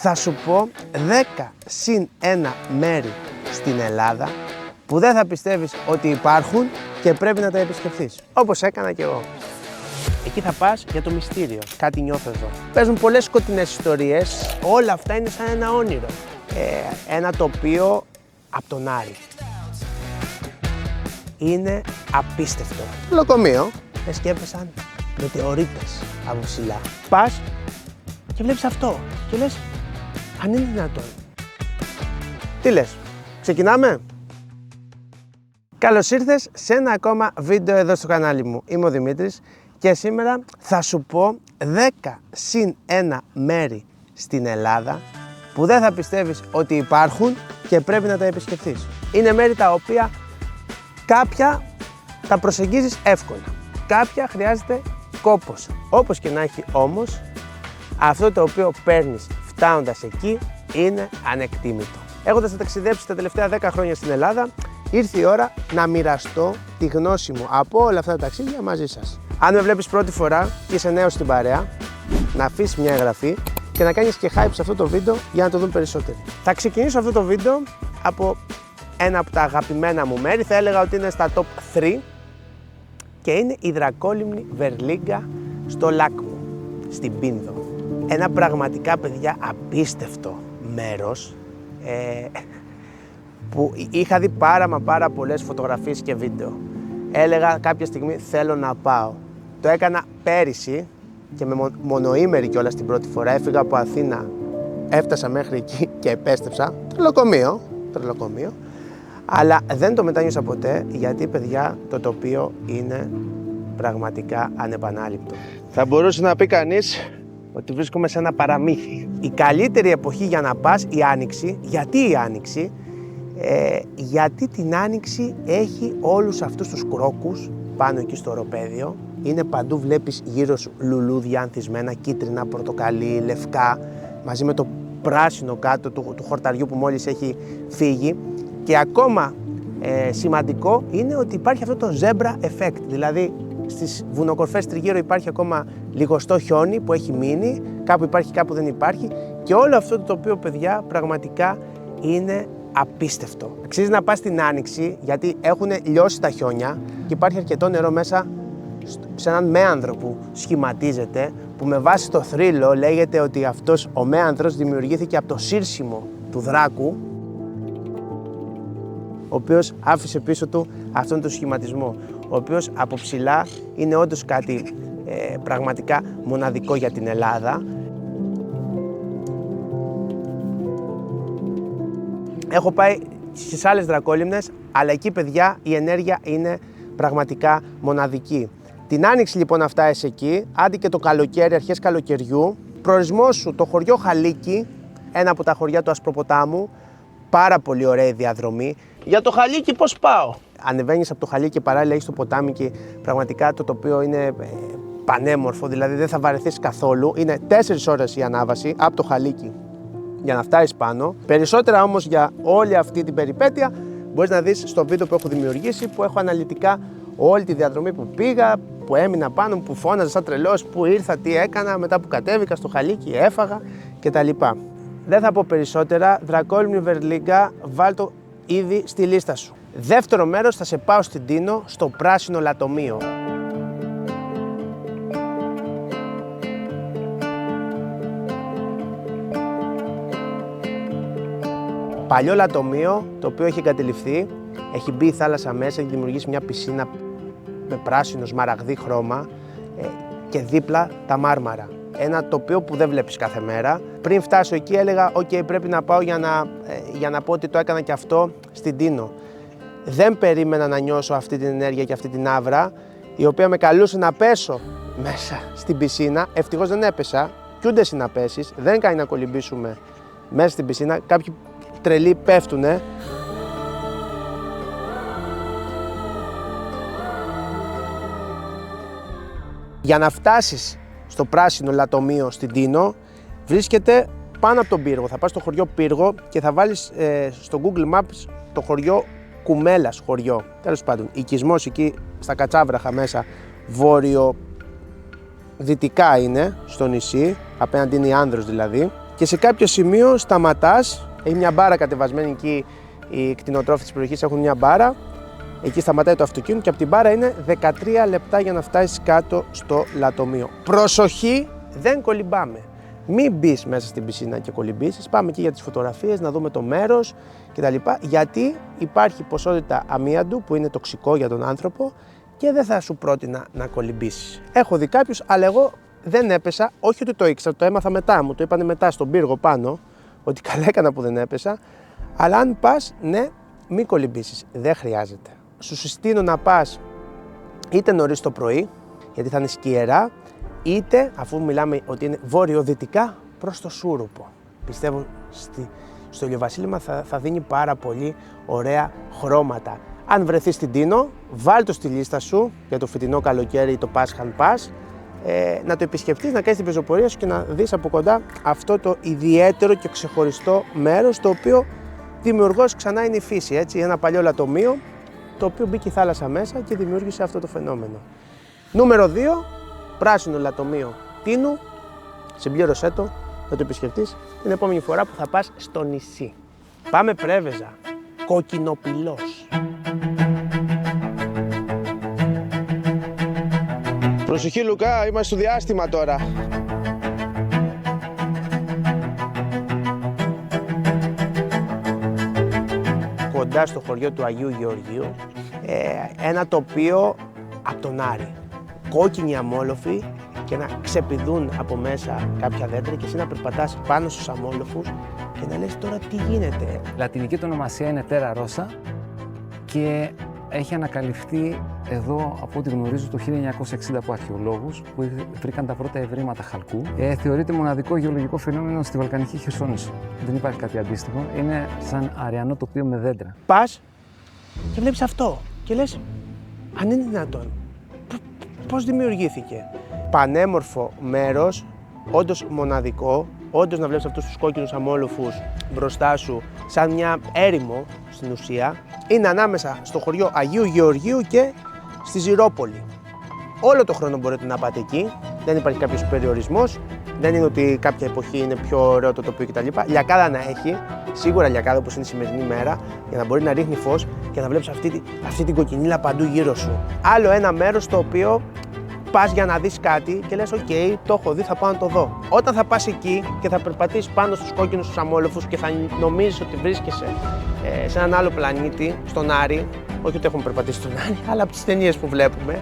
Θα σου πω 10 συν 1 μέρη στην Ελλάδα που δεν θα πιστεύεις ότι υπάρχουν και πρέπει να τα επισκεφθείς. Όπως έκανα και εγώ. Εκεί θα πας για το μυστήριο. Κάτι νιώθω εδώ. Παίζουν πολλές σκοτεινές ιστορίες. Όλα αυτά είναι σαν ένα όνειρο. Ένα τοπίο από τον Άρη. Είναι απίστευτο. Λοκομείο. Λες και έπεσαν μετεωρίτες από ψηλά. Πας και βλέπεις αυτό. Και λες, αν είναι δυνατόν. Τι λες, ξεκινάμε? Καλώς ήρθες σε ένα ακόμα βίντεο εδώ στο κανάλι μου. Είμαι ο Δημήτρης και σήμερα θα σου πω 10 συν 1 μέρη στην Ελλάδα που δεν θα πιστεύεις ότι υπάρχουν και πρέπει να τα επισκεφθείς. Είναι μέρη τα οποία κάποια τα προσεγγίζεις εύκολα, κάποια χρειάζεται κόπος. Όπως και να έχει όμως, αυτό το οποίο παίρνεις φτάνοντας εκεί είναι ανεκτήμητο. Έχοντας ταξιδέψει τα τελευταία 10 χρόνια στην Ελλάδα, ήρθε η ώρα να μοιραστώ τη γνώση μου από όλα αυτά τα ταξίδια μαζί σας. Αν με βλέπεις πρώτη φορά και είσαι νέος στην παρέα, να αφήσεις μια εγγραφή και να κάνεις και hype σε αυτό το βίντεο για να το δουν περισσότεροι. Θα ξεκινήσω αυτό το βίντεο από ένα από τα αγαπημένα μου μέρη, θα έλεγα ότι είναι στα top 3 και είναι η Δρακόλιμνη Βερλίγκα στο Λάκμο, στην Πίνδο. Ένα πραγματικά, παιδιά, απίστευτο μέρος που είχα δει πάρα πολλές φωτογραφίες και βίντεο. Έλεγα κάποια στιγμή θέλω να πάω. Το έκανα πέρυσι και με μονοήμερη κιόλας την πρώτη φορά. Έφυγα από Αθήνα, έφτασα μέχρι εκεί και επέστρεψα. Τρελοκομείο. Αλλά δεν το μετάνιωσα ποτέ γιατί, παιδιά, το τοπίο είναι πραγματικά ανεπανάληπτο. Θα μπορούσε να πει κανείς ότι βρίσκομαι σε ένα παραμύθι. Η καλύτερη εποχή για να πας, η Άνοιξη. Γιατί η Άνοιξη? Γιατί την Άνοιξη έχει όλους αυτούς τους κρόκους πάνω εκεί στο οροπέδιο. Είναι παντού, βλέπεις γύρω σου λουλούδια ανθισμένα, κίτρινα, πορτοκαλί, λευκά, μαζί με το πράσινο κάτω του χορταριού που μόλις έχει φύγει. Και ακόμα σημαντικό είναι ότι υπάρχει αυτό το zebra effect, δηλαδή στις βουνοκορφές τριγύρω υπάρχει ακόμα λιγοστό χιόνι που έχει μείνει, κάπου υπάρχει, κάπου δεν υπάρχει και όλο αυτό το τοπίο, παιδιά, πραγματικά είναι απίστευτο. Αξίζει να πας στην Άνοιξη γιατί έχουν λιώσει τα χιόνια και υπάρχει αρκετό νερό μέσα σε έναν μέανδρο που σχηματίζεται, που με βάση το θρύλο λέγεται ότι αυτός ο μέανδρος δημιουργήθηκε από το σύρσιμο του Δράκου, ο οποίος άφησε πίσω του αυτόν τον σχηματισμό, ο οποίος από ψηλά είναι όντως κάτι πραγματικά μοναδικό για την Ελλάδα. Έχω πάει στις άλλες Δρακόλιμνες, αλλά εκεί, παιδιά, η ενέργεια είναι πραγματικά μοναδική. Την Άνοιξη λοιπόν να φτάσεις εκεί, άντε και το καλοκαίρι, αρχές καλοκαιριού. Προορισμός σου το χωριό Χαλίκι, ένα από τα χωριά του Ασπροποτάμου, πάρα πολύ ωραία η διαδρομή. Για το Χαλίκι πώς πάω? Ανεβαίνεις από το Χαλίκι και παράλληλα έχεις το ποτάμι και πραγματικά το τοπίο είναι πανέμορφο, δηλαδή δεν θα βαρεθείς καθόλου. Είναι 4 ώρες η ανάβαση από το Χαλίκι για να φτάσεις πάνω. Περισσότερα όμως για όλη αυτή την περιπέτεια μπορείς να δεις στο βίντεο που έχω δημιουργήσει, που έχω αναλυτικά όλη τη διαδρομή που πήγα, που έμεινα πάνω, που φώναζα σαν τρελός, που ήρθα, τι έκανα, μετά που κατέβηκα στο Χαλίκι, έφαγα κτλ. Δεν θα πω περισσότερα. Δρακόλιμνη Βερλίγκα, βάλ' το ήδη στη λίστα σου. Δεύτερο μέρος, θα σε πάω στην Τίνο, στο πράσινο λατομείο. Παλιό λατομείο, το οποίο έχει εγκατελειφθεί, έχει μπει η θάλασσα μέσα, έχει δημιουργήσει μια πισίνα με πράσινο σμαραγδί χρώμα και δίπλα τα Μάρμαρα. Ένα τοπίο που δεν βλέπεις κάθε μέρα. Πριν φτάσω εκεί έλεγα «ΟΚ, πρέπει να πάω για να πω ότι το έκανα και αυτό στην Τίνο». Δεν περίμενα να νιώσω αυτή την ενέργεια και αυτή την άβρα, η οποία με καλούσε να πέσω μέσα στην πισίνα. Ευτυχώς δεν έπεσα, κι ούτε εσύ να πέσεις, δεν κάνει να κολυμπήσουμε μέσα στην πισίνα. Κάποιοι τρελοί πέφτουνε. Για να φτάσεις στο πράσινο λατομείο στην Τίνο, βρίσκεται πάνω από τον πύργο. Θα πας στο χωριό Πύργο και θα βάλεις στο Google Maps το χωριό Κουμέλας χωριό. Τέλος πάντων, οικισμός εκεί στα Κατσάβραχα μέσα, βόρειο δυτικά είναι στο νησί, απέναντι είναι η Άνδρος δηλαδή. και σε κάποιο σημείο σταματάς. Έχει μια μπάρα κατεβασμένη εκεί, οι κτηνοτρόφοι της περιοχής έχουν μια μπάρα. Εκεί σταματάει το αυτοκίνητο και από την μπάρα είναι 13 λεπτά για να φτάσεις κάτω στο λατομείο. Προσοχή, δεν κολυμπάμε. Μην μπεις μέσα στην πισίνα και κολυμπήσεις. Πάμε εκεί για τις φωτογραφίες, να δούμε το μέρος κτλ. Γιατί υπάρχει ποσότητα αμίαντου που είναι τοξικό για τον άνθρωπο και δεν θα σου πρότεινα να κολυμπήσεις. Έχω δει κάποιους, αλλά εγώ δεν έπεσα. Όχι ότι το ήξερα, το έμαθα μετά. Μου το είπανε μετά στον πύργο πάνω, ότι καλά έκανα που δεν έπεσα. Αλλά αν πας, ναι, μην κολυμπήσεις. Δεν χρειάζεται. Σου συστήνω να πας είτε νωρίς το πρωί, γιατί θα είναι σκιερά, είτε, αφού μιλάμε ότι είναι βορειοδυτικά, προς το Σούρουπο. Πιστεύω στο ηλιοβασίλεμα θα δίνει πάρα πολύ ωραία χρώματα. Αν βρεθείς στην Τίνο, βάλ το στη λίστα σου για το φετινό καλοκαίρι, το Πάσχαν Πας, να το επισκεφτείς, να κάνεις την πεζοπορία σου και να δεις από κοντά αυτό το ιδιαίτερο και ξεχωριστό μέρος, το οποίο δημιουργός ξανά είναι η φύση, έτσι, ένα παλιό λατομείο, το οποίο μπήκε η θάλασσα μέσα και δημιούργησε αυτό το φαινόμενο. Νούμερο 2, πράσινο λατομείο Τίνου, συμπλήρωσέ το, να το επισκεφτείς την επόμενη φορά που θα πας στο νησί. Πάμε Πρέβεζα, Κοκκινοπυλός. Προσοχή Λουκά, είμαστε στο διάστημα τώρα. Κοντά στο χωριό του Αγίου Γεωργίου, ένα τοπίο από τον Άρη. Κόκκινοι αμόλοφοι και να ξεπηδούν από μέσα κάποια δέντρα και εσύ να περπατάς πάνω στους αμόλοφους και να λες τώρα τι γίνεται. Λατινική του ονομασία είναι Terra Rosa και έχει ανακαλυφθεί εδώ, από ό,τι γνωρίζω, το 1960 από αρχαιολόγους που βρήκαν τα πρώτα ευρήματα χαλκού. Θεωρείται μοναδικό γεωλογικό φαινόμενο στη Βαλκανική Χερσόνησο. Δεν υπάρχει κάτι αντίστοιχο. Είναι σαν αραιανό τοπίο με δέντρα. Πας και βλέπεις αυτό και λες, αν είναι δυνατόν, πώς δημιουργήθηκε. Πανέμορφο μέρος, όντως μοναδικό, όντως να βλέπεις αυτούς τους κόκκινους αμόλοφους μπροστά σου, σαν μια έρημο στην ουσία. Είναι ανάμεσα στο χωριό Αγίου Γεωργίου και στη Ζηρόπολη. Όλο το χρόνο μπορείτε να πάτε εκεί, δεν υπάρχει κάποιος περιορισμός, δεν είναι ότι κάποια εποχή είναι πιο ωραίο το τοπίο κτλ. Λιακάδα να έχει, σίγουρα λιακάδα όπως είναι η σημερινή μέρα, για να μπορεί να ρίχνει φως και να βλέπεις αυτή την κοκκινίλα παντού γύρω σου. Άλλο ένα μέρος το οποίο πας για να δεις κάτι και λες «ΟΚ, το έχω δει, θα πάω να το δω». Όταν θα πας εκεί και θα περπατήσεις πάνω στους κόκκινους τους αμόλοφους και θα νομίζεις ότι βρίσκεσαι σε έναν άλλο πλανήτη, στον Άρη, όχι ότι έχουμε περπατήσει στον Άρη, αλλά από τις ταινίες που βλέπουμε,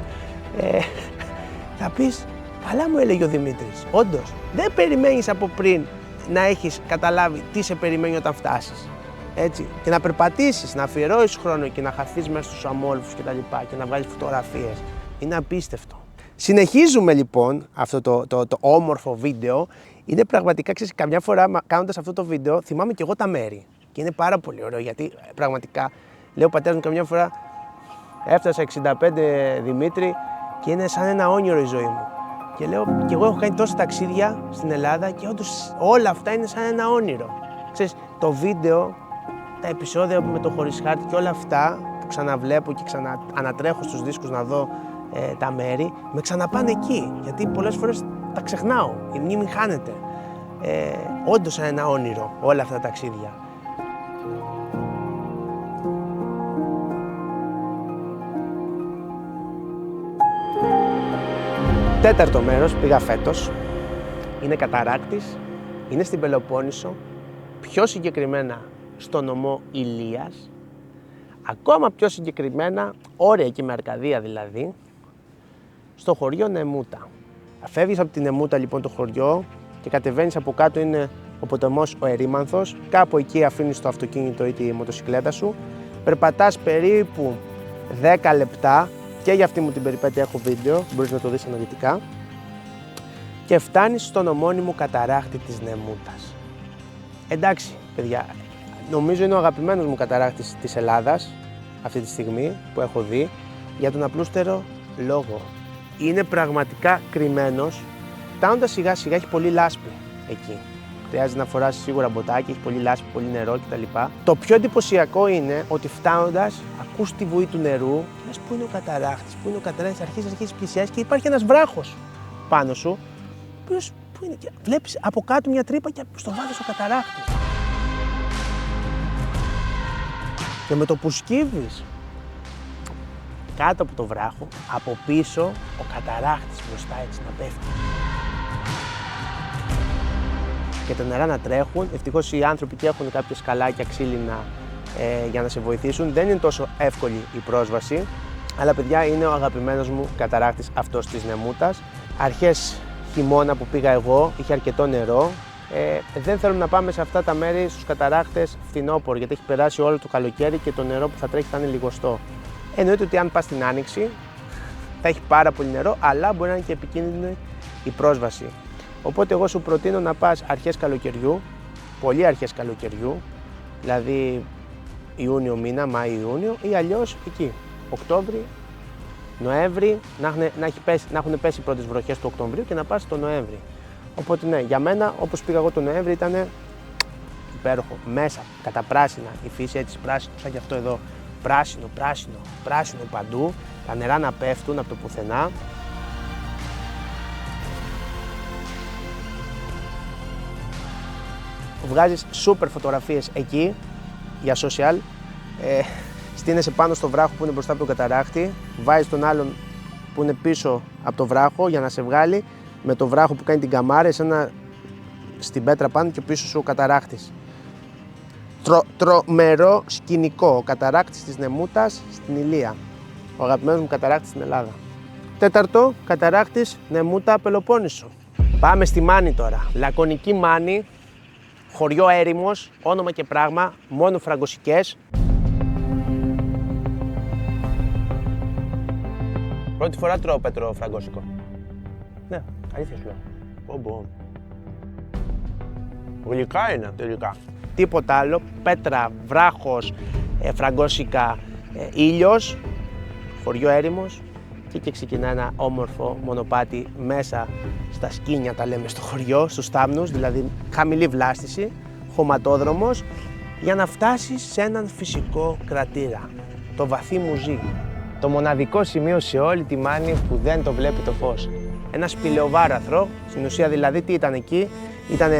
θα πεις «Καλά μου έλεγε ο Δημήτρης». Όντως, δεν περιμένεις από πριν να έχεις καταλάβει τι σε περιμένει όταν φτάσεις. Έτσι. Και να περπατήσεις, να αφιερώσεις χρόνο και να χαθείς μέσα στους αμόλοφους και να βγάλεις φωτογραφίες. Είναι απίστευτο. Συνεχίζουμε λοιπόν αυτό το όμορφο βίντεο. Είναι πραγματικά, ξέρεις, καμιά φορά κάνοντας αυτό το βίντεο θυμάμαι και εγώ τα μέρη. Και είναι πάρα πολύ ωραίο γιατί πραγματικά, λέω ο πατέρας μου καμιά φορά, έφτασα 65 Δημήτρη και είναι σαν ένα όνειρο η ζωή μου. Και λέω, και εγώ έχω κάνει τόσα ταξίδια στην Ελλάδα και όντως όλα αυτά είναι σαν ένα όνειρο. Ξέρεις, το βίντεο, τα επεισόδια με το Χωρίς Χάρτη και όλα αυτά που ξαναβλέπω και ανατρέχω στους δίσκους να δω τα μέρη, με ξαναπάνε εκεί, γιατί πολλές φορές τα ξεχνάω, η μνήμη χάνεται. Όντως σαν ένα όνειρο όλα αυτά τα ταξίδια. Τέταρτο μέρος, πήγα φέτος, είναι Καταράκτης, είναι στην Πελοπόννησο, πιο συγκεκριμένα στο νομό Ηλίας, ακόμα πιο συγκεκριμένα, όρια εκεί με Αρκαδία δηλαδή, στο χωριό Νεμούτα. Φεύγεις από την Νεμούτα λοιπόν το χωριό και κατεβαίνεις από κάτω, είναι ο ποταμός ο Ερήμανθος, κάπου εκεί αφήνεις το αυτοκίνητο ή τη μοτοσικλέτα σου, περπατάς περίπου 10 λεπτά, και για αυτή μου την περιπέτεια έχω βίντεο, μπορείς να το δεις αναλυτικά, και φτάνεις στον ομώνυμο καταράκτη της Νεμούτας. Εντάξει παιδιά, νομίζω είναι ο αγαπημένος μου καταράκτης της Ελλάδας αυτή τη στιγμή που έχω δει, για τον απλούστερο λόγο. Είναι πραγματικά κρυμμένος, φτάνοντας σιγά σιγά έχει πολύ λάσπη εκεί. Χρειάζεται να φοράσεις σίγουρα μποτάκι, έχει πολύ λάσπη, πολύ νερό κτλ. Το πιο εντυπωσιακό είναι ότι φτάνοντας ακούς τη βουή του νερού, λες πού είναι ο καταράχτης, πού είναι ο καταράχτης, αρχίζεις πλησιάζεις και υπάρχει ένας βράχος πάνω σου, ο οποίος πού είναι, και βλέπεις από κάτω μια τρύπα και στο βάθος ο καταράχτης. Και με το που σκύβεις κάτω από το βράχο, από πίσω ο καταράχτης μπροστά έτσι να πέφτει. Και τα νερά να τρέχουν. Ευτυχώς οι άνθρωποι και έχουν κάποια σκαλάκια ξύλινα για να σε βοηθήσουν. Δεν είναι τόσο εύκολη η πρόσβαση, αλλά παιδιά είναι ο αγαπημένος μου καταράχτης αυτός της Νεμούτας. Αρχές χειμώνα που πήγα εγώ, είχε αρκετό νερό. Δεν θέλω να πάμε σε αυτά τα μέρη στους καταράχτες φθινόπωρο, γιατί έχει περάσει όλο το καλοκαίρι και το νερό που θα τρέχει θα είναι λιγοστό. Εννοείται ότι αν πας την Άνοιξη θα έχει πάρα πολύ νερό, αλλά μπορεί να είναι και επικίνδυνη η πρόσβαση. Οπότε εγώ σου προτείνω να πας αρχές καλοκαιριού, πολύ αρχές καλοκαιριού, δηλαδή Ιούνιο μήνα, Μάη-Ιούνιο, ή αλλιώς εκεί, Οκτώβρη, Νοέμβρη, να έχουν πέσει οι πρώτες βροχές του Οκτωβρίου και να πας το Νοέμβρη. Οπότε ναι, για μένα όπως πήγα εγώ το Νοέμβρη ήταν υπέροχο. Μέσα, κατά πράσινα, η φύση έτσι πράσινο, σαν και αυτό εδώ, πράσινο, πράσινο, πράσινο παντού, τα νερά να πέφτουν από το πουθενά. Βγάζεις σούπερ φωτογραφίες εκεί για social, στείνεσαι πάνω στο βράχο που είναι μπροστά από τον καταράχτη, βάζεις τον άλλον που είναι πίσω από το βράχο για να σε βγάλει, με το βράχο που κάνει την καμάρα, εσένα στην πέτρα πάνω και πίσω σου ο καταράχτης. Τρομερό σκηνικό, ο καταράκτης της Νεμούτας στην Ηλία, ο αγαπημένος μου καταράκτης στην Ελλάδα. Τέταρτο, καταράκτης Νεμούτα Πελοπόννησο. Πάμε στη Μάνη τώρα, λακωνική Μάνη, χωριό έρημος, όνομα και πράγμα, μόνο φραγκοσικές. Πρώτη φορά τρώω πέτρο φραγκόσικο. Ναι, αλήθεια σου λέω. Γλυκά είναι τελικά. Τίποτα άλλο, πέτρα, βράχος, φραγκόσικα, ήλιος, χωριό έρημος και εκεί ξεκινά ένα όμορφο μονοπάτι μέσα στα σκήνια, τα λέμε στο χωριό, στους θάμνους, δηλαδή χαμηλή βλάστηση, χωματόδρομος, για να φτάσεις σε έναν φυσικό κρατήρα, το Βαθύ Μουζί. Το μοναδικό σημείο σε όλη τη Μάνη που δεν το βλέπει το φως. Ένα σπηλαιοβάραθρο, στην ουσία δηλαδή τι ήταν εκεί, ήταν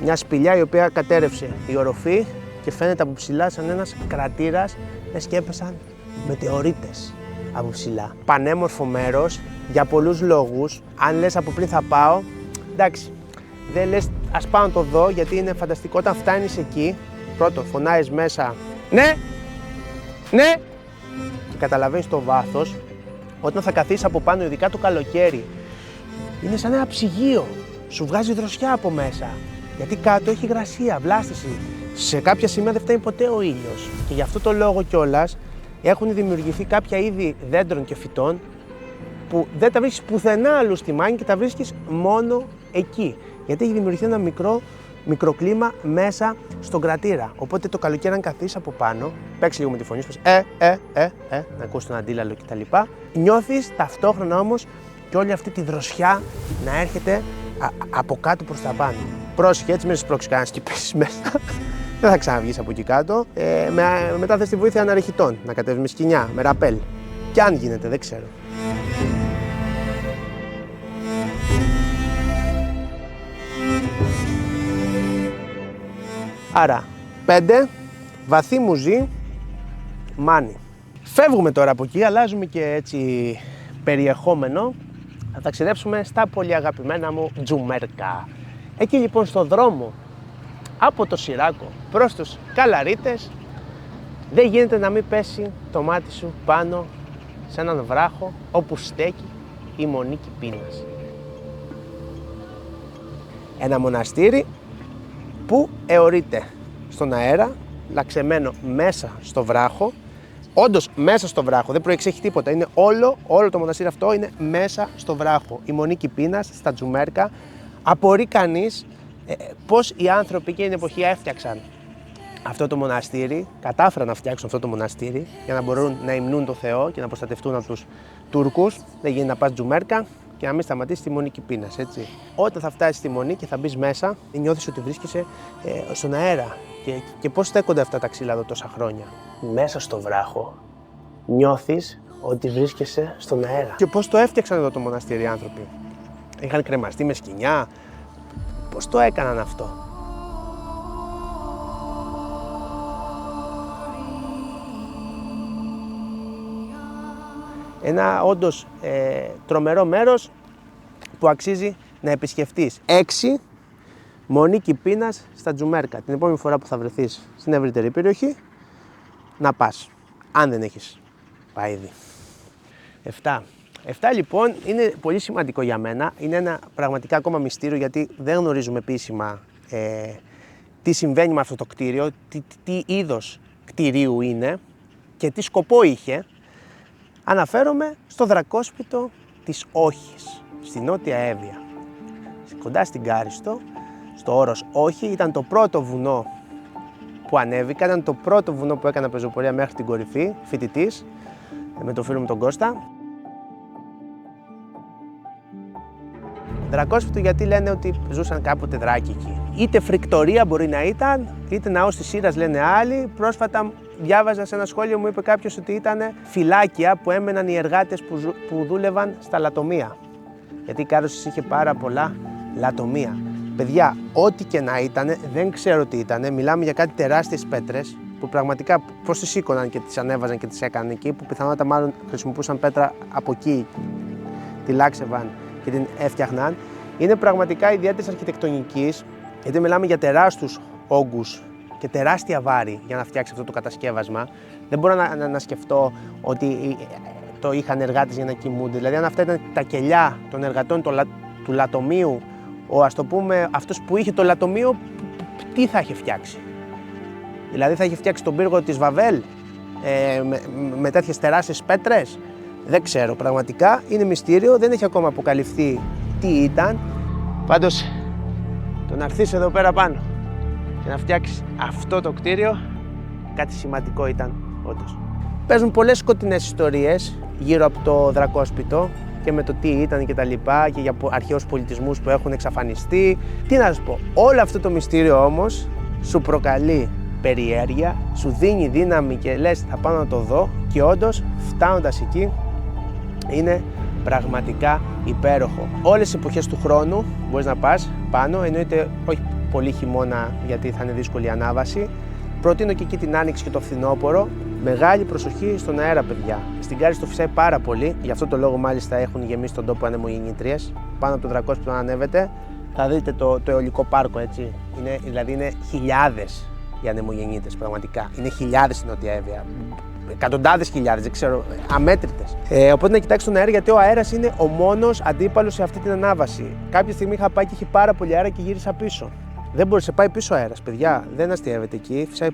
μια σπηλιά η οποία κατέρευσε η οροφή και φαίνεται από ψηλά σαν ένας κρατήρας, λες και έπεσαν μετεωρίτες από ψηλά. Πανέμορφο μέρος για πολλούς λόγους. Αν λες από πριν θα πάω, εντάξει, δεν λες ας πάω να το δω γιατί είναι φανταστικό. Όταν φτάνεις εκεί, πρώτο φωνάζεις μέσα ναι, ναι, και καταλαβαίνεις το βάθος. Όταν θα καθίσεις από πάνω, ειδικά το καλοκαίρι, είναι σαν ένα ψυγείο, σου βγάζει δροσιά από μέσα. Γιατί κάτω έχει υγρασία, βλάστηση. Σε κάποια σημεία δεν φτάνει ποτέ ο ήλιος. Και γι' αυτό το λόγο κιόλας έχουν δημιουργηθεί κάποια είδη δέντρων και φυτών που δεν τα βρίσκεις πουθενά αλλού στη Μάνη και τα βρίσκεις μόνο εκεί. Γιατί έχει δημιουργηθεί ένα μικροκλίμα μέσα στον κρατήρα. Οπότε το καλοκαίρι, αν καθίσεις από πάνω, παίξει λίγο με τη φωνή σου, να ακούσεις τον αντίλαλο κτλ. Νιώθεις ταυτόχρονα όμως και όλη αυτή τη δροσιά να έρχεται από κάτω προς τα πάνω. Πρόσεχε, έτσι μην σπρώξεις κανένας και πέσεις μέσα. Δεν θα ξαναβγείς από εκεί κάτω. Μετά θες τη βοήθεια αναρρεχητών, να κατέβεις με σκοινιά, με ραπέλ. Κι αν γίνεται, δεν ξέρω. Άρα, 5, Βαθύ Μουζί, Μάνη. Φεύγουμε τώρα από εκεί, αλλάζουμε και έτσι περιεχόμενο. Θα ταξιδέψουμε στα πολύ αγαπημένα μου Τζουμέρκα. Εκεί λοιπόν στο δρόμο από το Σιράκο προς τους Καλαρίτες δεν γίνεται να μην πέσει το μάτι σου πάνω σε έναν βράχο όπου στέκει η Μονίκη Πίνας. Ένα μοναστήρι που αιωρείται στον αέρα, λαξεμένο μέσα στο βράχο. Όντως μέσα στο βράχο, δεν προεξέχει τίποτα. Είναι όλο το μοναστήρι αυτό είναι μέσα στο βράχο. Η Μονίκη Πίνας στα Τζουμέρκα. Απορεί κανείς πώς οι άνθρωποι εκείνη την εποχή έφτιαξαν αυτό το μοναστήρι, κατάφεραν να φτιάξουν αυτό το μοναστήρι για να μπορούν να υμνούν το Θεό και να προστατευτούν από τους Τούρκους. Δεν γίνεται να πας Τζουμέρκα και να μην σταματήσεις τη Μονίκη Πίνας, έτσι. Όταν θα φτάσεις στη Μονή και θα μπεις μέσα, νιώθεις ότι βρίσκεσαι στον αέρα. Και πώς στέκονται αυτά τα ξύλα εδώ τόσα χρόνια. Μέσα στο βράχο νιώθεις ότι βρίσκεσαι στον αέρα. Και πώς το έφτιαξαν εδώ το μοναστήρι οι άνθρωποι. Είχαν κρεμαστεί με σκοινιά, Πώς το έκαναν αυτό? Ένα όντως τρομερό μέρος που αξίζει να επισκεφτείς. 6. Μονίκη Πίνας στα Τζουμέρκα. Την επόμενη φορά που θα βρεθείς στην ευρύτερη περιοχή, να πας, αν δεν έχεις πάει ήδη. 7 λοιπόν είναι πολύ σημαντικό για μένα. Είναι ένα πραγματικά ακόμα μυστήριο, γιατί δεν γνωρίζουμε επίσημα τι συμβαίνει με αυτό το κτίριο, τι είδος κτηρίου είναι και τι σκοπό είχε. Αναφέρομαι στο δρακόσπιτο της Όχης, στη Νότια Εύβοια, κοντά στην Κάριστο, στο όρος Όχη. Ήταν το πρώτο βουνό που ανέβηκα, ήταν το πρώτο βουνό που έκανα πεζοπορία μέχρι την κορυφή, φοιτητής, με τον φίλο μου τον Κώστα. Δρακόσπιτο γιατί λένε ότι ζούσαν κάποτε δράκοι εκεί. Είτε φρικτορία μπορεί να ήταν, είτε ναός της Ήρας λένε άλλοι. Πρόσφατα διάβαζα σε ένα σχόλιο, μου είπε κάποιος ότι ήταν φυλάκια που έμεναν οι εργάτες που δούλευαν στα λατομεία. Γιατί η Κάρωσης είχε πάρα πολλά λατομεία. Παιδιά, ό,τι και να ήταν, δεν ξέρω τι ήταν. Μιλάμε για κάτι τεράστιες πέτρες που πραγματικά πώς τις σήκωναν και τις ανέβαζαν και τις έκαναν εκεί, που πιθανότατα μάλλον χρησιμοποιούσαν πέτρα από εκεί, τη λάξευαν και την έφτιαχναν. Είναι πραγματικά ιδιαίτερης αρχιτεκτονικής, γιατί μιλάμε για τεράστιους όγκους και τεράστια βάρη για να φτιάξει αυτό το κατασκεύασμα. Δεν μπορώ να σκεφτώ ότι το είχαν εργάτες για να κοιμούνται. Δηλαδή, αν αυτά ήταν τα κελιά των εργατών του λατομείου, ας το πούμε, αυτός που είχε το λατομείο, τι θα είχε φτιάξει? Δηλαδή, θα είχε φτιάξει τον πύργο της Βαβέλ με τέτοιες τεράστιες πέτρες? Δεν ξέρω, πραγματικά είναι μυστήριο, δεν έχει ακόμα αποκαλυφθεί τι ήταν. Πάντως, το να έρθεις εδώ πέρα πάνω και να φτιάξεις αυτό το κτίριο, κάτι σημαντικό ήταν όντως. Παίζουν πολλές σκοτεινές ιστορίες γύρω από το δρακόσπιτο και με το τι ήταν και τα λοιπά και για αρχαίους πολιτισμούς που έχουν εξαφανιστεί. Τι να σου πω, όλο αυτό το μυστήριο όμως σου προκαλεί περιέργεια, σου δίνει δύναμη και λες θα πάω να το δω, και όντως φτάνοντας εκεί είναι πραγματικά υπέροχο. Όλες τις εποχές του χρόνου μπορείς να πας πάνω, εννοείται όχι πολύ χειμώνα γιατί θα είναι δύσκολη η ανάβαση. Προτείνω και εκεί την άνοιξη και το φθινόπωρο. Μεγάλη προσοχή στον αέρα, παιδιά. Στην Κάριστο φυσάει πάρα πολύ, γι' αυτό το λόγο μάλιστα έχουν γεμίσει τον τόπο ανεμογεννήτριες. Πάνω από το δρακόσπιτο, αν ανέβετε, θα δείτε το αιωλικό πάρκο, έτσι. Δηλαδή είναι χιλιάδες οι ανεμογεννήτριες, πραγματικά. Είναι χιλιάδες στην Νότια Εύβοια. Εκατοντάδες χιλιάδες, δεν ξέρω, αμέτρητες. Οπότε να κοιτάξετε τον αέρα, γιατί ο αέρας είναι ο μόνος αντίπαλος σε αυτή την ανάβαση. Κάποια στιγμή είχα πάει και είχε πάρα πολύ αέρα και γύρισα πίσω. Δεν μπορεί να πάει πίσω αέρας, παιδιά. Δεν αστειεύεται εκεί. Φυσάει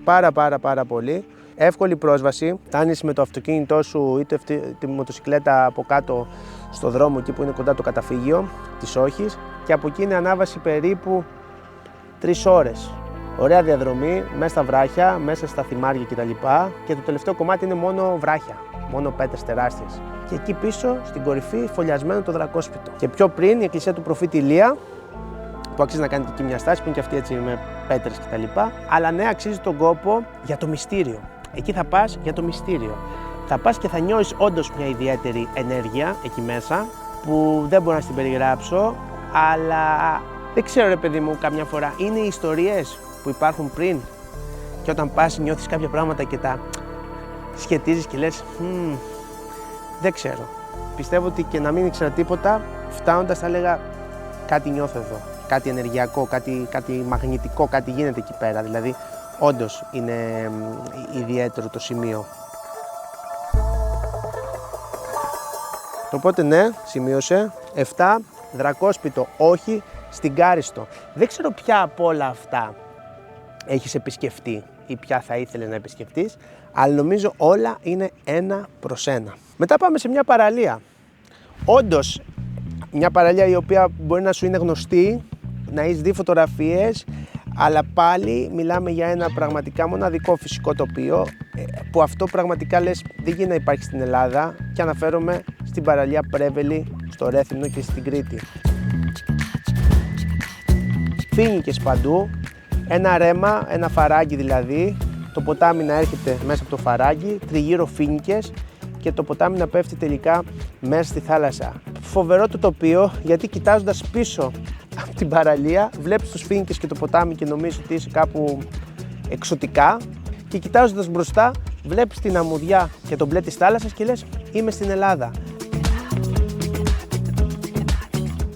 πάρα πολύ. Εύκολη πρόσβαση. Φτάνεις με το αυτοκίνητό σου ή τη μοτοσυκλέτα από κάτω στο δρόμο εκεί που είναι κοντά το καταφύγιο της Όχης, και από εκεί είναι ανάβαση περίπου 3 ώρες. Ωραία διαδρομή, μέσα στα βράχια, μέσα στα θυμάρια κτλ. Και το τελευταίο κομμάτι είναι μόνο βράχια, μόνο πέτρες τεράστιες. Και εκεί πίσω στην κορυφή φωλιασμένο το δρακόσπιτο. Και πιο πριν η εκκλησία του προφήτη Ηλία, που αξίζει να κάνετε εκεί μια στάση, που είναι και αυτή έτσι με πέτρες κτλ. Αλλά ναι, αξίζει τον κόπο για το μυστήριο. Εκεί θα πας για το μυστήριο. Θα πας και θα νιώσεις όντως μια ιδιαίτερη ενέργεια εκεί μέσα, που δεν μπορώ να την περιγράψω, αλλά δεν ξέρω, ρε παιδί μου, καμιά φορά είναι οι ιστορίες που υπάρχουν πριν, και όταν πας νιώθεις κάποια πράγματα και τα σχετίζεις και λες δεν ξέρω. Πιστεύω ότι και να μην ήξερα τίποτα, φτάνοντας θα έλεγα κάτι νιώθω εδώ, κάτι ενεργειακό, κάτι μαγνητικό, κάτι γίνεται εκεί πέρα. Δηλαδή όντως είναι ιδιαίτερο το σημείο. Οπότε ναι, σημείωσε. 7. Δρακόσπιτο όχι στην Κάριστο. Δεν ξέρω ποια από όλα αυτά έχεις επισκεφτεί ή ποια θα ήθελες να επισκεφτείς, αλλά νομίζω όλα είναι 1 προς 1. Μετά πάμε σε μια παραλία. Όντως, μια παραλία η οποία μπορεί να σου είναι γνωστή, να έχεις δει φωτογραφίες, αλλά πάλι μιλάμε για ένα πραγματικά μοναδικό φυσικό τοπίο, που αυτό πραγματικά λες δεν γίνει να υπάρχει στην Ελλάδα, και αναφέρομαι στην παραλία Πρέβελη, στο Ρέθυμνο και στην Κρήτη. Φοίνικες παντού, ένα ρέμα, ένα φαράγγι δηλαδή, το ποτάμι να έρχεται μέσα από το φαράγγι, τριγύρω φοίνικες, και το ποτάμι να πέφτει τελικά μέσα στη θάλασσα. Φοβερό το τοπίο, γιατί κοιτάζοντας πίσω από την παραλία, βλέπεις τους φοίνικες και το ποτάμι και νομίζεις ότι είσαι κάπου εξωτικά και κοιτάζοντας μπροστά βλέπεις την αμμουδιά και τον μπλε της θάλασσας και λες είμαι στην Ελλάδα.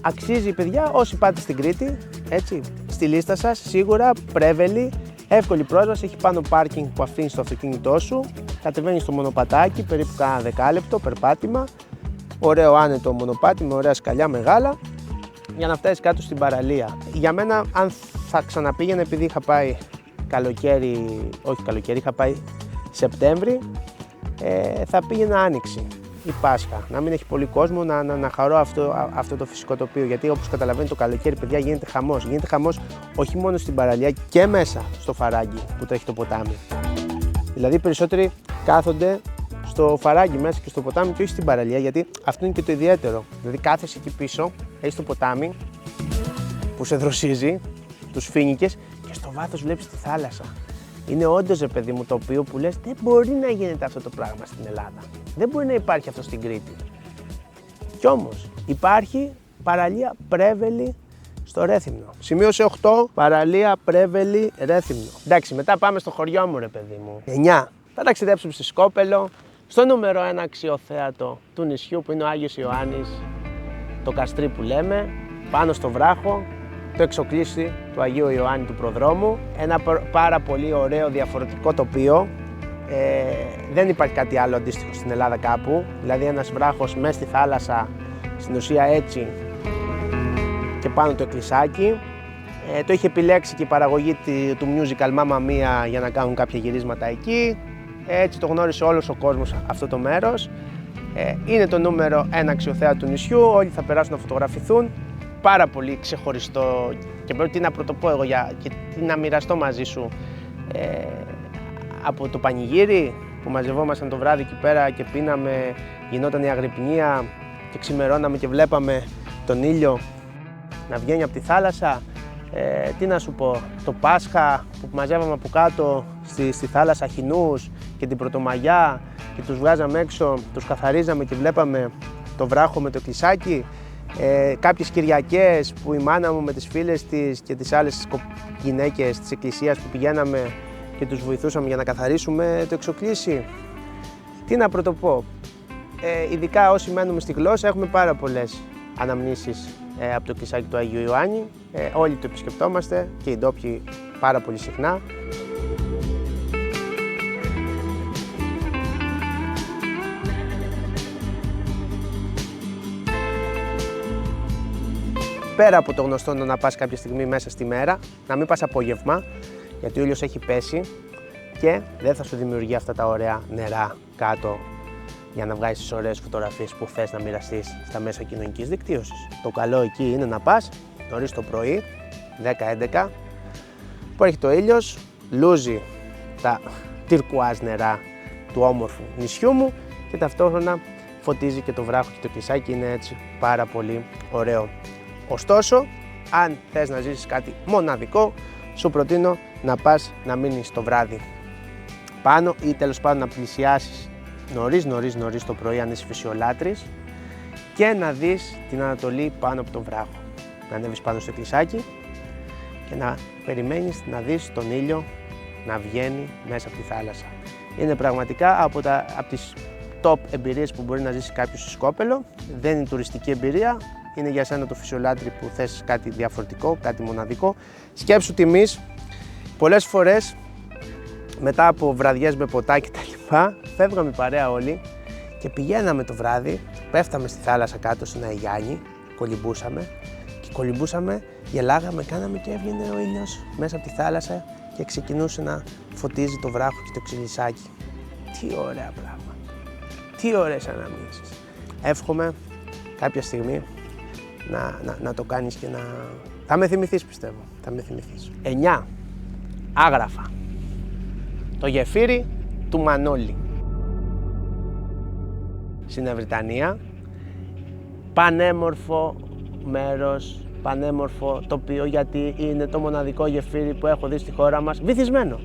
Αξίζει παιδιά όσοι πάτε στην Κρήτη, έτσι, στη λίστα σας, σίγουρα, Πρέβελη, εύκολη πρόσβαση, έχει πάνω πάρκινγκ που αφήνεις το αυτοκίνητό σου, κατεβαίνεις στο μονοπατάκι, περίπου κάνα δεκάλεπτο περπάτημα, ωραίο άνετο μονοπάτι με ωραία σκαλιά μεγάλα, για να φτάσεις κάτω στην παραλία. Για μένα, αν θα ξαναπήγαινα, επειδή είχα πάει είχα πάει Σεπτέμβρη, θα πήγαινα Άνοιξη ή Πάσχα, να μην έχει πολύ κόσμο, να χαρώ αυτό το φυσικό τοπίο. Γιατί όπως καταλαβαίνετε το καλοκαίρι, παιδιά, γίνεται χαμός. Γίνεται χαμός όχι μόνο στην παραλία και μέσα στο Φαράγγι που το έχει το ποτάμι. Δηλαδή περισσότεροι κάθονται στο Φαράγγι μέσα και στο ποτάμι και όχι στην παραλία, γιατί αυτό είναι και το ιδιαίτερο. Δηλαδή κάθεσαι εκεί πίσω, έχεις το ποτάμι που σε δροσίζει, τους φοίνικες και στο βάθος βλέπεις τη θάλασσα. Είναι όντως, ρε παιδί μου, τοπίο που λες δεν μπορεί να γίνεται αυτό το πράγμα στην Ελλάδα. Δεν μπορεί να υπάρχει αυτό στην Κρήτη. Κι όμως υπάρχει παραλία Πρέβελη στο Ρέθυμνο. Σημείωσε 8, παραλία Πρέβελη Ρέθυμνο. Εντάξει, μετά πάμε στο χωριό μου, ρε παιδί μου. 9. Θα ταξιδέψουμε στη Σκόπελο, στο νούμερο 1 αξιοθέατο του νησιού που είναι ο Άγιος Ιωάννης, το Καστρί που λέμε, πάνω στο βράχο, το εξοκλήσι του Αγίου Ιωάννη του Προδρόμου. Ένα πάρα πολύ ωραίο διαφορετικό τοπίο. Δεν υπάρχει κάτι άλλο αντίστοιχο στην Ελλάδα κάπου. Δηλαδή ένας βράχος μέσα στη θάλασσα, στην ουσία έτσι, και πάνω το εκκλησάκι. Το είχε επιλέξει και η παραγωγή του musical Mamma Mia για να κάνουν κάποια γυρίσματα εκεί. Έτσι το γνώρισε όλος ο κόσμος αυτό το μέρος. Είναι το νούμερο 1 αξιοθέατο του νησιού, όλοι θα περάσουν να φωτογραφηθούν. Πάρα πολύ ξεχωριστό και πρέπει να πρωτοπώ εγώ και να μοιραστώ μαζί σου από το πανηγύρι που μαζευόμασταν το βράδυ εκεί πέρα και πίναμε, γινόταν η αγρυπνία και ξημερώναμε και βλέπαμε τον ήλιο να βγαίνει από τη θάλασσα. Τι να σου πω, το Πάσχα που μαζεύαμε από κάτω στη θάλασσα χινούς και την Πρωτομαγιά και τους βγάζαμε έξω, τους καθαρίζαμε και βλέπαμε το βράχο με το εκκλησάκι. Κάποιες Κυριακές που η μάνα μου με τις φίλες της και τις άλλες γυναίκες της εκκλησίας που πηγαίναμε και τους βοηθούσαμε για να καθαρίσουμε το εξοκλήσι. Τι να πρωτοπώ, ειδικά όσοι μένουμε στη γλώσσα έχουμε πάρα πολλές αναμνήσεις από το εκκλησάκι του Αγίου Ιωάννη. Όλοι το επισκεπτόμαστε και οι ντόπιοι πάρα πολύ συχνά. Πέρα από το γνωστό να πας κάποια στιγμή μέσα στη μέρα, να μην πας απόγευμα, γιατί ο ήλιος έχει πέσει και δεν θα σου δημιουργεί αυτά τα ωραία νερά κάτω για να βγάλεις τις ωραίες φωτογραφίες που θες να μοιραστείς στα μέσα κοινωνικής δικτύωσης. Το καλό εκεί είναι να πας νωρίς το πρωί, 10-11, που έχει το ήλιος, λούζει τα τυρκουάζ νερά του όμορφου νησιού μου και ταυτόχρονα φωτίζει και το βράχο και το εκκλησάκι, είναι έτσι πάρα πολύ ωραίο. Ωστόσο, αν θες να ζήσεις κάτι μοναδικό, σου προτείνω να πας να μείνεις το βράδυ πάνω ή τέλος πάντων να πλησιάσεις νωρίς το πρωί αν είσαι φυσιολάτρης και να δεις την Ανατολή πάνω από τον βράχο. Να ανέβεις πάνω στο εκκλησάκι και να περιμένεις να δεις τον ήλιο να βγαίνει μέσα από τη θάλασσα. Είναι πραγματικά από τις top εμπειρίες που μπορεί να ζήσει κάποιος στη Σκόπελο. Δεν είναι τουριστική εμπειρία, είναι για σένα το φυσιολάτρη που θες κάτι διαφορετικό, κάτι μοναδικό. Σκέψου τιμής, πολλές φορές μετά από βραδιές με ποτά και τα λοιπά, φεύγαμε παρέα όλοι και πηγαίναμε το βράδυ, πέφταμε στη θάλασσα κάτω στην Αϊγιάννη, κολυμπούσαμε, γελάγαμε, κάναμε και έβγαινε ο ήλιος μέσα από τη θάλασσα και ξεκινούσε να φωτίζει το βράχο και το ξυλισάκι. Τι ωραία πράγματα, τι ωραίες αναμνήσεις. Εύχομαι κάποια στιγμή να το κάνεις και να... Θα με θυμηθείς, πιστεύω, θα με θυμηθείς. 9. Άγραφα. Το γεφύρι του Μανώλη. Στην Βρυτανία. Πανέμορφο μέρος, πανέμορφο τοπίο, γιατί είναι το μοναδικό γεφύρι που έχω δει στη χώρα μας βυθισμένο.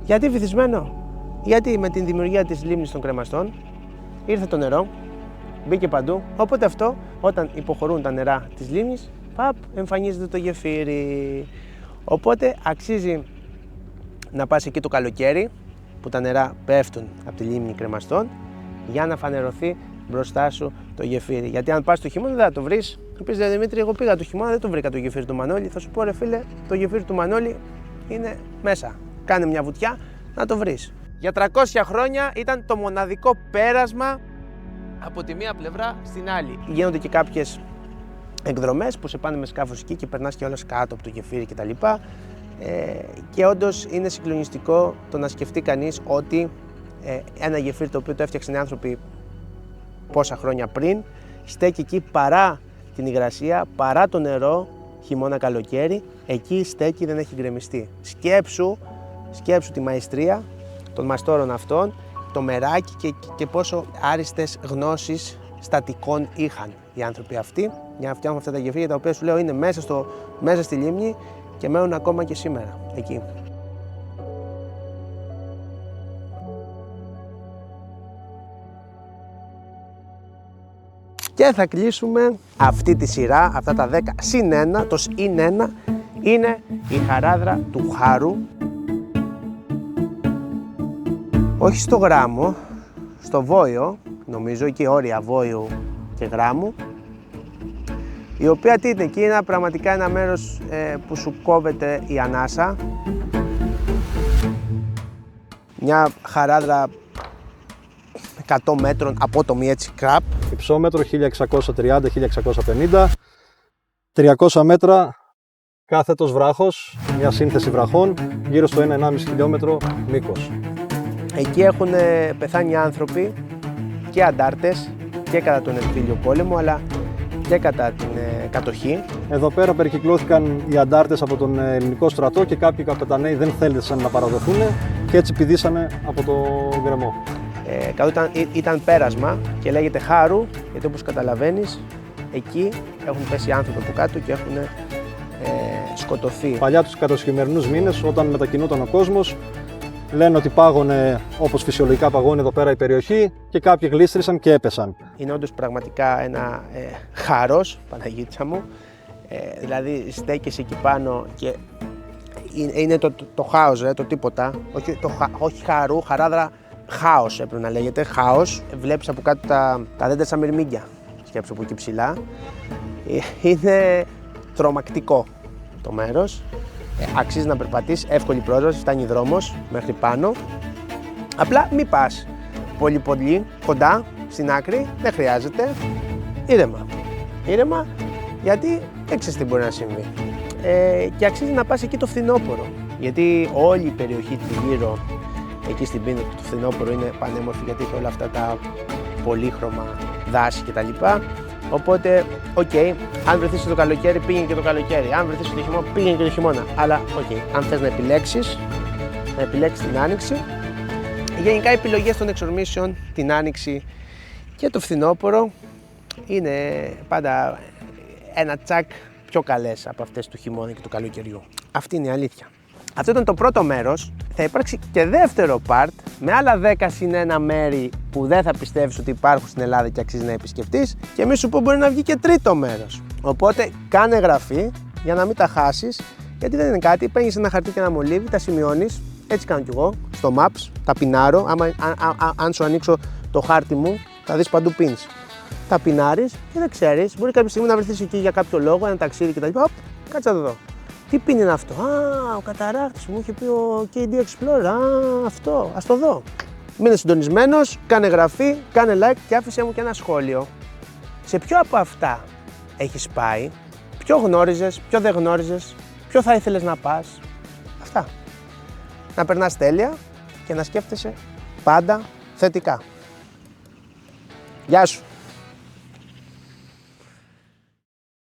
Γιατί βυθισμένο? Γιατί με την δημιουργία της λίμνης των κρεμαστών ήρθε το νερό, μπήκε παντού, οπότε αυτό όταν υποχωρούν τα νερά της λίμνης παπ, εμφανίζεται το γεφύρι. Οπότε αξίζει να πας εκεί το καλοκαίρι, που τα νερά πέφτουν από τη λίμνη Κρεμαστών, για να φανερωθεί μπροστά σου το γεφύρι. Γιατί αν πας το χειμώνα δεν θα το βρεις. Θα πεις, Δημήτρη, εγώ πήγα το χειμώνα, δεν το βρήκα το γεφύρι του Μανώλη. Θα σου πω, ρε φίλε, το γεφύρι του Μανώλη είναι μέσα. Κάνε μια βουτιά να το βρεις. Για 300 χρόνια ήταν το μοναδικό πέρασμα από τη μία πλευρά στην άλλη. Γίνονται και κάποιες εκδρομές που σε πάνε με σκάφος εκεί και περνάς και όλες κάτω από το γεφύρι κτλ. Και όντως είναι συγκλονιστικό το να σκεφτεί κανείς ότι ένα γεφύρι το οποίο το έφτιαξαν οι άνθρωποι πόσα χρόνια πριν, στέκει εκεί παρά την υγρασία, παρά το νερό, χειμώνα καλοκαίρι, εκεί στέκει, δεν έχει γκρεμιστεί. Σκέψου τη μαεστρία των μαστόρων αυτών, το μεράκι και πόσο άριστες γνώσεις στατικών είχαν οι άνθρωποι αυτοί για να φτιάχνουν αυτά τα γεφύρια, τα οποία σου λέω είναι μέσα στη λίμνη και μένουν ακόμα και σήμερα εκεί. Και θα κλείσουμε αυτή τη σειρά, αυτά τα 10 συν 1, το συν 1 είναι η χαράδρα του Χάρου. Όχι στο Γράμμο, στο Βόιο, νομίζω εκεί όρια Βόιου και Γράμμου, η οποία τι είναι εκεί, είναι πραγματικά ένα μέρος που σου κόβεται η ανάσα. Μια χαράδρα 100 μέτρων απότομη έτσι κραπ. Υψόμετρο 1630-1650, 300 μέτρα κάθετος βράχος, μια σύνθεση βραχών, γύρω στο 1,5 χιλιόμετρο μήκος. Εκεί έχουν πεθάνει άνθρωποι και αντάρτες και κατά τον εμφύλιο πόλεμο, αλλά και κατά την κατοχή. Εδώ πέρα περικυκλώθηκαν οι αντάρτες από τον ελληνικό στρατό και κάποιοι καπεταναίοι δεν θέλησαν να παραδοθούν και έτσι πηδήσανε από το γκρεμό. Ήταν πέρασμα και λέγεται Χάρου, γιατί όπως καταλαβαίνεις εκεί έχουν πέσει άνθρωποι από κάτω και έχουν σκοτωθεί. Παλιά τους κατοσχημερινούς μήνες, όταν μετακινούταν ο κόσμος, λένε ότι πάγωνε όπως φυσιολογικά παγώνει εδώ πέρα η περιοχή και κάποιοι γλίστρησαν και έπεσαν. Είναι όντως πραγματικά ένα χάρος, Παναγίτσα μου, δηλαδή στέκεσαι εκεί πάνω και είναι το χάος, το τίποτα, όχι χαρού, χαράδρα, χάος έπρεπε να λέγεται, χάος. Βλέπεις από κάτω τα δέντρα σαν μυρμήγκια, σκέψου από εκεί ψηλά. Είναι τρομακτικό το μέρος. Αξίζει να περπατείς, εύκολη πρόσβαση, φτάνει δρόμος μέχρι πάνω. Απλά μην πας πολύ κοντά στην άκρη, δεν χρειάζεται. Ήρεμα, γιατί δεν ξέρεις τι μπορεί να συμβεί. Και αξίζει να πας εκεί το φθινόπωρο, γιατί όλη η περιοχή γύρω εκεί στην πίνη του φθινόπωρο είναι πανέμορφη, γιατί έχει όλα αυτά τα πολύχρωμα δάση κτλ. Οπότε, αν βρεθείς το καλοκαίρι, πήγαινε και το καλοκαίρι. Αν βρεθείς το χειμώνα, πήγαινε και το χειμώνα. Αλλά, αν θες να επιλέξεις την άνοιξη. Γενικά, οι επιλογές των εξορμήσεων, την άνοιξη και το φθινόπωρο είναι πάντα ένα τσακ πιο καλές από αυτές του χειμώνα και του καλοκαιριού. Αυτή είναι η αλήθεια. Αυτό ήταν το πρώτο μέρος. Θα υπάρξει και δεύτερο part με άλλα 10 συν 1 μέρη που δεν θα πιστεύεις ότι υπάρχουν στην Ελλάδα και αξίζει να επισκεφτείς, και μη σου πω μπορεί να βγει και τρίτο μέρος. Οπότε κάνε εγγραφή για να μην τα χάσεις, γιατί δεν είναι κάτι. Παίρνεις ένα χαρτί και ένα μολύβι, τα σημειώνεις. Έτσι κάνω κι εγώ στο Maps, τα πινάρω. Αν σου ανοίξω το χάρτη μου, θα δεις παντού pins. Τα πινάρεις και δεν ξέρεις, μπορεί κάποια στιγμή να βρεθείς εκεί για κάποιο λόγο, ένα ταξίδι κτλ. Κάτσε να το δω. Τι πίνει είναι αυτό? Ο καταράχτης που μου είχε πει ο KD Explorer. Αυτό, ας το δω. Μείνε συντονισμένος, κάνε εγγραφή, κάνε like και άφησέ μου και ένα σχόλιο. Σε ποιο από αυτά έχεις πάει, ποιο γνώριζες, ποιο δεν γνώριζες, ποιο θα ήθελες να πας. Αυτά. Να περνάς τέλεια και να σκέφτεσαι πάντα θετικά. Γεια σου.